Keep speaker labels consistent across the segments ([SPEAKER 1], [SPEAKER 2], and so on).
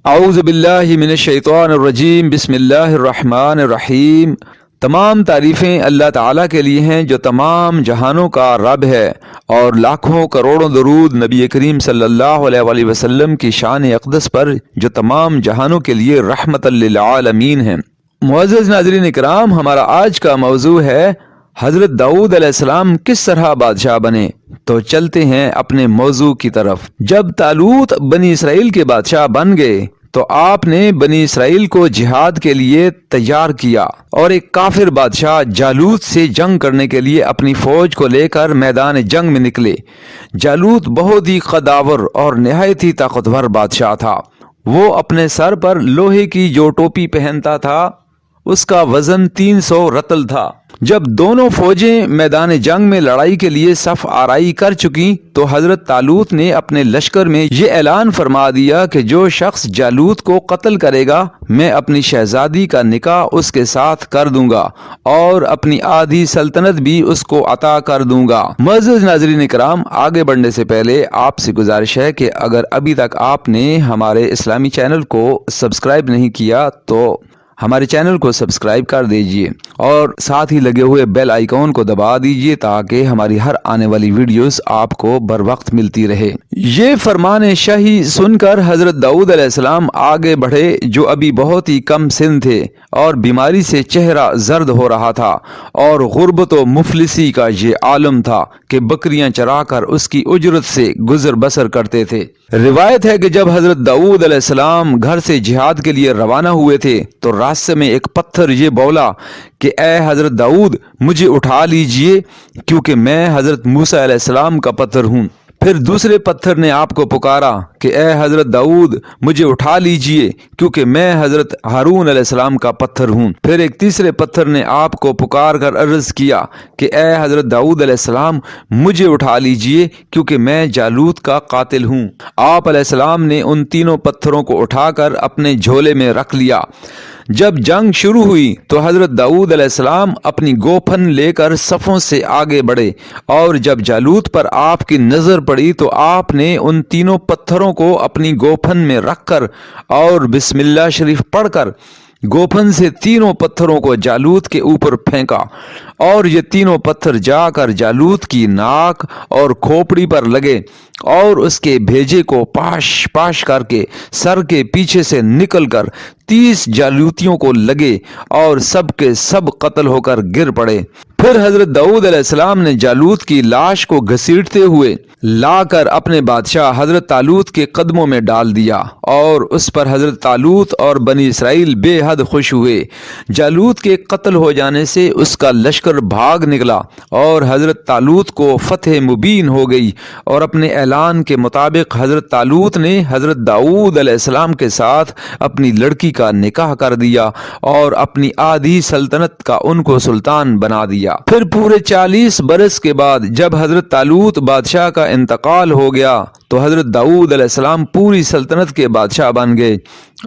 [SPEAKER 1] اعوذ باللہ من الشیطان الرجیم، بسم اللہ الرحمن الرحیم۔ تمام تعریفیں اللہ تعالیٰ کے لیے ہیں جو تمام جہانوں کا رب ہے، اور لاکھوں کروڑوں درود نبی کریم صلی اللہ علیہ وآلہ وسلم کی شان اقدس پر جو تمام جہانوں کے لیے رحمت للعالمین ہیں۔ معزز ناظرین اکرام، ہمارا آج کا موضوع ہے حضرت داؤد علیہ السلام کس طرح بادشاہ بنے۔ تو چلتے ہیں اپنے موضوع کی طرف۔ جب طالوت بنی اسرائیل کے بادشاہ بن گئے تو آپ نے بنی اسرائیل کو جہاد کے لیے تیار کیا، اور ایک کافر بادشاہ جالوت سے جنگ کرنے کے لیے اپنی فوج کو لے کر میدان جنگ میں نکلے۔ جالوت بہت ہی قداور اور نہایت ہی طاقتور بادشاہ تھا۔ وہ اپنے سر پر لوہے کی جو ٹوپی پہنتا تھا اس کا وزن 300 رطل تھا۔ جب دونوں فوجیں میدان جنگ میں لڑائی کے لیے صف آرائی کر چکیں تو حضرت طالوت نے اپنے لشکر میں یہ اعلان فرما دیا کہ جو شخص جالوت کو قتل کرے گا میں اپنی شہزادی کا نکاح اس کے ساتھ کر دوں گا اور اپنی آدھی سلطنت بھی اس کو عطا کر دوں گا۔ معزز ناظرین اکرام، آگے بڑھنے سے پہلے آپ سے گزارش ہے کہ اگر ابھی تک آپ نے ہمارے اسلامی چینل کو سبسکرائب نہیں کیا تو ہمارے چینل کو سبسکرائب کر دیجئے اور ساتھ ہی لگے ہوئے بیل آئیکن کو دبا دیجئے تاکہ ہماری ہر آنے والی ویڈیوز آپ کو بر وقت ملتی رہے۔ یہ فرمان شاہی سن کر حضرت داؤد علیہ السلام آگے بڑھے، جو ابھی بہت ہی کم سن تھے اور بیماری سے چہرہ زرد ہو رہا تھا، اور غربت و مفلسی کا یہ عالم تھا کہ بکریاں چرا کر اس کی اجرت سے گزر بسر کرتے تھے۔ روایت ہے کہ جب حضرت داؤد علیہ السلام گھر سے جہاد کے لیے روانہ ہوئے تھے تو راستے میں ایک پتھر یہ بولا کہ اے حضرت داؤد، مجھے اٹھا لیجئے کیونکہ میں حضرت موسیٰ علیہ السلام کا پتھر ہوں۔ پھر دوسرے پتھر نے آپ کو پکارا کہ اے حضرت داؤد، مجھے اٹھا لیجئے کیونکہ میں حضرت ہارون علیہ السلام کا پتھر ہوں۔ پھر ایک تیسرے پتھر نے آپ کو پکار کر عرض کیا کہ اے حضرت داؤد علیہ السلام، مجھے اٹھا لیجئے کیونکہ میں جالوت کا قاتل ہوں۔ آپ علیہ السلام نے ان تینوں پتھروں کو اٹھا کر اپنے جھولے میں رکھ لیا۔ جب جنگ شروع ہوئی تو حضرت داؤد علیہ السلام اپنی گوپھن لے کر صفوں سے آگے بڑھے، اور جب جالوت پر آپ کی نظر پڑی تو آپ نے ان تینوں پتھروں کو اپنی گوپھن میں رکھ کر اور بسم اللہ شریف پڑھ کر گوپھن سے تینوں پتھروں کو جالوت کے اوپر پھینکا، اور یہ تینوں پتھر جا کر جالوت کی ناک اور کھوپڑی پر لگے اور اس کے بھیجے کو پاش پاش کر کے سر کے پیچھے سے نکل کر 30 جالوتیوں کو لگے اور سب کے سب قتل ہو کر گر پڑے۔ پھر حضرت داؤد علیہ السلام نے جالوت کی لاش کو گھسیٹتے ہوئے لا کر اپنے بادشاہ حضرت طالوت کے قدموں میں ڈال دیا، اور اس پر حضرت طالوت اور بنی اسرائیل بے حد خوش ہوئے۔ جالوت کے قتل ہو جانے سے اس کا لشکر بھاگ نکلا اور حضرت طالوت کو فتح مبین ہو گئی، اور اپنے اعلان کے مطابق حضرت طالوت نے حضرت داؤد علیہ السلام کے ساتھ اپنی لڑکی کا نکاح کر دیا اور اپنی آدھی سلطنت کا ان کو سلطان بنا دیا۔ پھر پورے 40 برس کے بعد جب حضرت طالوت بادشاہ کا انتقال ہو گیا تو حضرت داؤد علیہ السلام پوری سلطنت کے بادشاہ بن گئے،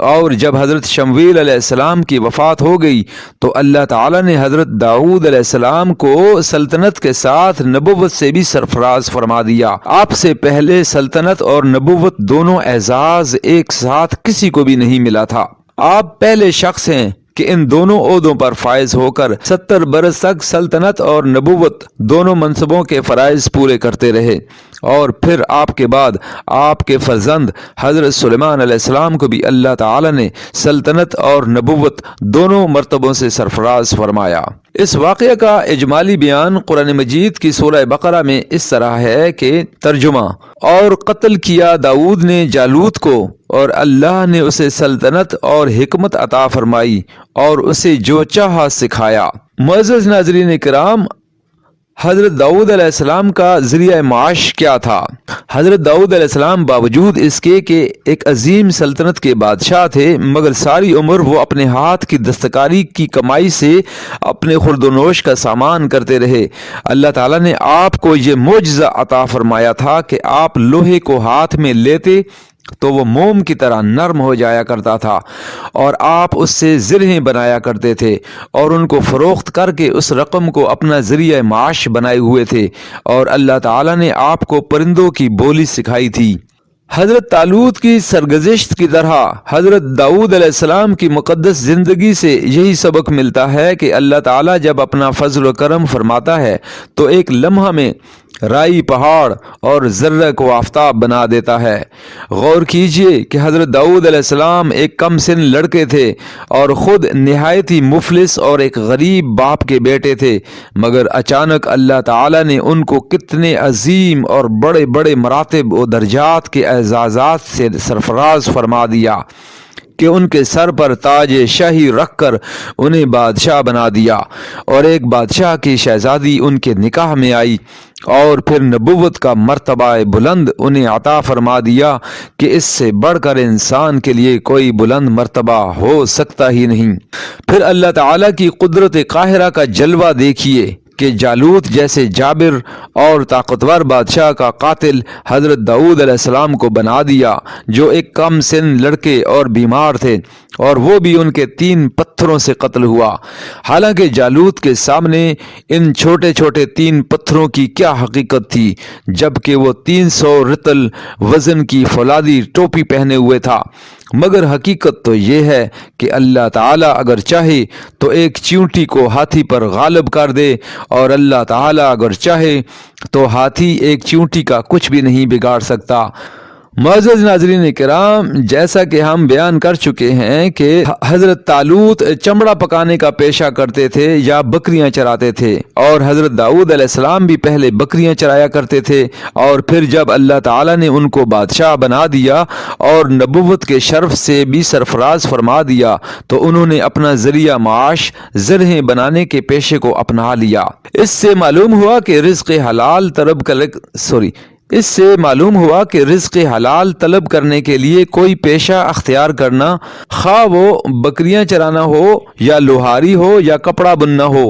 [SPEAKER 1] اور جب حضرت شمویل علیہ السلام کی وفات ہو گئی تو اللہ تعالی نے حضرت داؤد علیہ السلام کو سلطنت کے ساتھ نبوت سے بھی سرفراز فرما دیا۔ آپ سے پہلے سلطنت اور نبوت دونوں اعزاز ایک ساتھ کسی کو بھی نہیں ملا تھا۔ آپ پہلے شخص ہیں کہ ان دونوں عہدوں پر فائز ہو کر 70 برس تک سلطنت اور نبوت دونوں منصبوں کے فرائض پورے کرتے رہے، اور پھر آپ کے بعد آپ کے فرزند حضرت سلیمان علیہ السلام کو بھی اللہ تعالی نے سلطنت اور نبوت دونوں مرتبوں سے سرفراز فرمایا۔ اس واقعہ کا اجمالی بیان قرآن مجید کی سورہ بقرہ میں اس طرح ہے کہ ترجمہ: اور قتل کیا داؤد نے جالوت کو، اور اللہ نے اسے سلطنت اور حکمت عطا فرمائی اور اسے جو چاہا سکھایا۔ معزز ناظرین اکرام، حضرت داؤد علیہ السلام کا ذریعہ معاش کیا تھا؟ حضرت داؤد علیہ السلام باوجود اس کے کہ ایک عظیم سلطنت کے بادشاہ تھے، مگر ساری عمر وہ اپنے ہاتھ کی دستکاری کی کمائی سے اپنے خورد و نوش کا سامان کرتے رہے۔ اللہ تعالیٰ نے آپ کو یہ معجزہ عطا فرمایا تھا کہ آپ لوہے کو ہاتھ میں لیتے تو وہ موم کی طرح نرم ہو جایا کرتا تھا، اور آپ اس سے زرہیں بنایا کرتے تھے اور ان کو فروخت کر کے اس رقم کو اپنا ذریعہ معاش بنائے ہوئے تھے، اور اللہ تعالیٰ نے آپ کو پرندوں کی بولی سکھائی تھی۔ حضرت طالوت کی سرگزشت کی طرح حضرت داؤد علیہ السلام کی مقدس زندگی سے یہی سبق ملتا ہے کہ اللہ تعالیٰ جب اپنا فضل و کرم فرماتا ہے تو ایک لمحہ میں رائی پہاڑ اور ذرہ کو آفتاب بنا دیتا ہے۔ غور کیجئے کہ حضرت داؤد علیہ السلام ایک کم سن لڑکے تھے اور خود نہایت ہی مفلس اور ایک غریب باپ کے بیٹے تھے، مگر اچانک اللہ تعالیٰ نے ان کو کتنے عظیم اور بڑے بڑے مراتب و درجات کے اعزازات سے سرفراز فرما دیا کہ ان کے سر پر تاج شاہی رکھ کر انہیں بادشاہ بنا دیا، اور ایک بادشاہ کی شہزادی ان کے نکاح میں آئی، اور پھر نبوت کا مرتبہ بلند انہیں عطا فرما دیا کہ اس سے بڑھ کر انسان کے لیے کوئی بلند مرتبہ ہو سکتا ہی نہیں۔ پھر اللہ تعالیٰ کی قدرت قاہرہ کا جلوہ دیکھیے کہ جالوت جیسے جابر اور طاقتور بادشاہ کا قاتل حضرت داؤد علیہ السلام کو بنا دیا، جو ایک کم سن لڑکے اور بیمار تھے، اور وہ بھی ان کے 3 پتھروں سے قتل ہوا۔ حالانکہ جالوت کے سامنے ان چھوٹے چھوٹے 3 پتھروں کی کیا حقیقت تھی، جبکہ وہ 300 رطل وزن کی فولادی ٹوپی پہنے ہوئے تھا، مگر حقیقت تو یہ ہے کہ اللہ تعالیٰ اگر چاہے تو ایک چیونٹی کو ہاتھی پر غالب کر دے، اور اللہ تعالیٰ اگر چاہے تو ہاتھی ایک چیونٹی کا کچھ بھی نہیں بگاڑ سکتا۔ معزز ناظرین کرام، جیسا کہ ہم بیان کر چکے ہیں کہ حضرت طالوت چمڑا پکانے کا پیشہ کرتے تھے یا بکریاں چراتے تھے، اور حضرت داؤد علیہ السلام بھی پہلے بکریاں چرایا کرتے تھے، اور پھر جب اللہ تعالیٰ نے ان کو بادشاہ بنا دیا اور نبوت کے شرف سے بھی سرفراز فرما دیا تو انہوں نے اپنا ذریعہ معاش زرہیں بنانے کے پیشے کو اپنا لیا۔ اس سے معلوم ہوا کہ رزق حلال طلب کرنے کے لیے کوئی پیشہ اختیار کرنا، خواہ وہ بکریاں چرانا ہو یا لوہاری ہو یا کپڑا بننا ہو،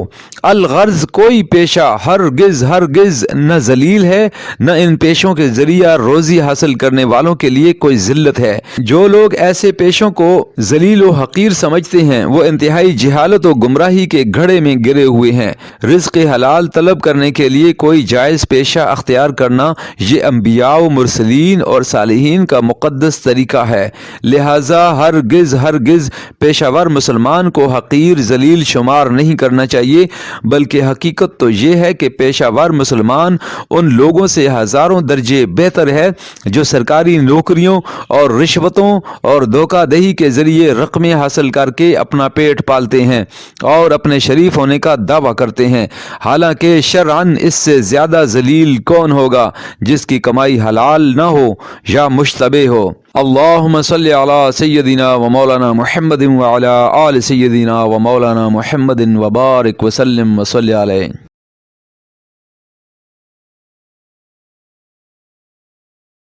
[SPEAKER 1] الغرض کوئی پیشہ ہرگز نہ ذلیل ہے، نہ ان پیشوں کے ذریعہ روزی حاصل کرنے والوں کے لیے کوئی ذلت ہے۔ جو لوگ ایسے پیشوں کو ذلیل و حقیر سمجھتے ہیں وہ انتہائی جہالت و گمراہی کے گھڑے میں گرے ہوئے ہیں۔ رزق حلال طلب کرنے کے لیے کوئی جائز پیشہ اختیار کرنا یہ انبیاء و مرسلین اور صالحین کا مقدس طریقہ ہے، لہٰذا ہرگز پیشہ ور مسلمان کو حقیر ذلیل شمار نہیں کرنا چاہیے، بلکہ حقیقت تو یہ ہے کہ پیشہ ور مسلمان ان لوگوں سے ہزاروں درجے بہتر ہے جو سرکاری نوکریوں اور رشوتوں اور دھوکہ دہی کے ذریعے رقمیں حاصل کر کے اپنا پیٹ پالتے ہیں اور اپنے شریف ہونے کا دعویٰ کرتے ہیں، حالانکہ شرعاً اس سے زیادہ ذلیل کون ہوگا جس کی کمائی حلال نہ ہو یا مشتبہ ہو۔ اللہم صلی علی سیدنا و مولانا محمد و علی آل سیدنا و مولانا محمد وبارک وسلم وصلی علیہ۔